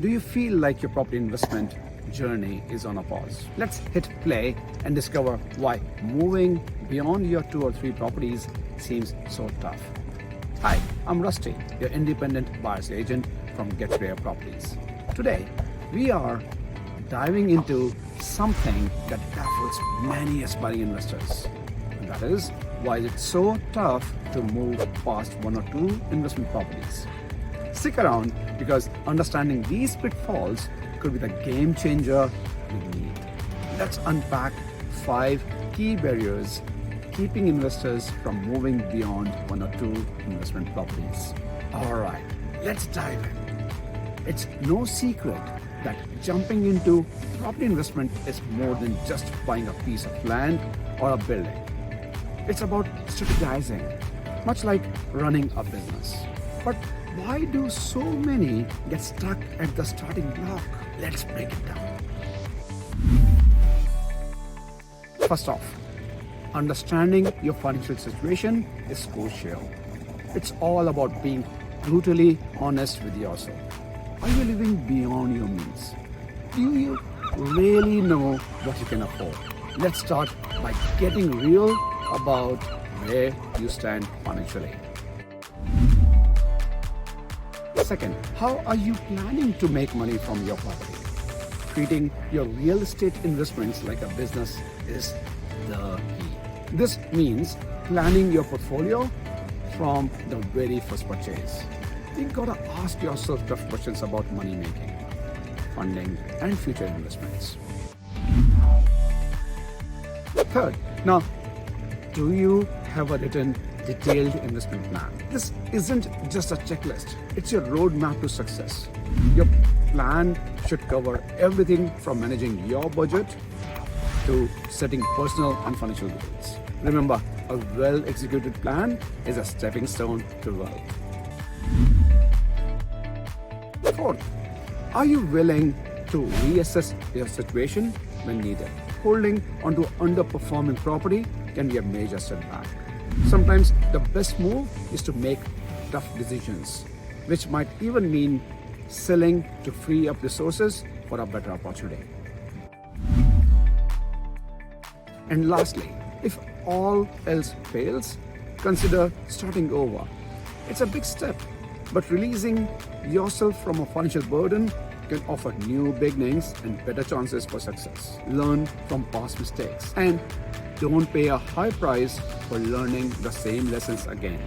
Do you feel like your property investment journey is on a pause? Let's hit play and discover why moving beyond your 2 or 3 properties seems so tough. Hi, I'm Rasti, your independent buyer's agent from Get Rare Properties. Today, we are diving into something that baffles many aspiring investors. And that is, why is it so tough to move past 1 or 2 investment properties? Stick around because understanding these pitfalls could be the game changer we need. Let's unpack 5 key barriers keeping investors from moving beyond 1 or 2 investment properties. Alright, let's dive in. It's no secret that jumping into property investment is more than just buying a piece of land or a building. It's about strategizing, much like running a business. But why do so many get stuck at the starting block? Let's break it down. First off, understanding your financial situation is crucial. It's all about being brutally honest with yourself. Are you living beyond your means? Do you really know what you can afford? Let's start by getting real about where you stand financially. Second, how are you planning to make money from your property? Treating your real estate investments like a business is the key. This means planning your portfolio from the very first purchase. You gotta ask yourself tough questions about money making, funding, and future investments. Third, now, do you have a written detailed investment plan? This isn't just a checklist, it's your roadmap to success. Your plan should cover everything from managing your budget to setting personal and financial goals. Remember, a well-executed plan is a stepping stone to wealth. Fourth, are you willing to reassess your situation when needed? Holding onto underperforming property can be a major setback. Sometimes the best move is to make tough decisions, which might even mean selling to free up resources for a better opportunity. And lastly, if all else fails, consider starting over. It's a big step, but releasing yourself from a financial burden can offer new beginnings and better chances for success. Learn from past mistakes and don't pay a high price for learning the same lessons again.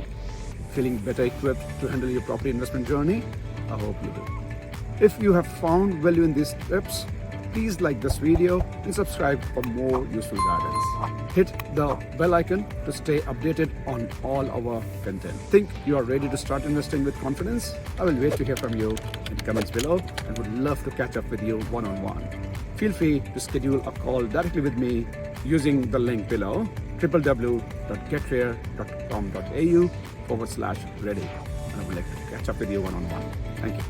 Feeling better equipped to handle your property investment journey? I hope you do. If you have found value in these tips, please like this video and subscribe for more useful guidance. Hit the bell icon to stay updated on all our content. Think you are ready to start investing with confidence? I will wait to hear from you in the comments below and would love to catch up with you one-on-one. Feel free to schedule a call directly with me using the link below, www.getrare.com.au/ready. And I would like to catch up with you one-on-one. Thank you.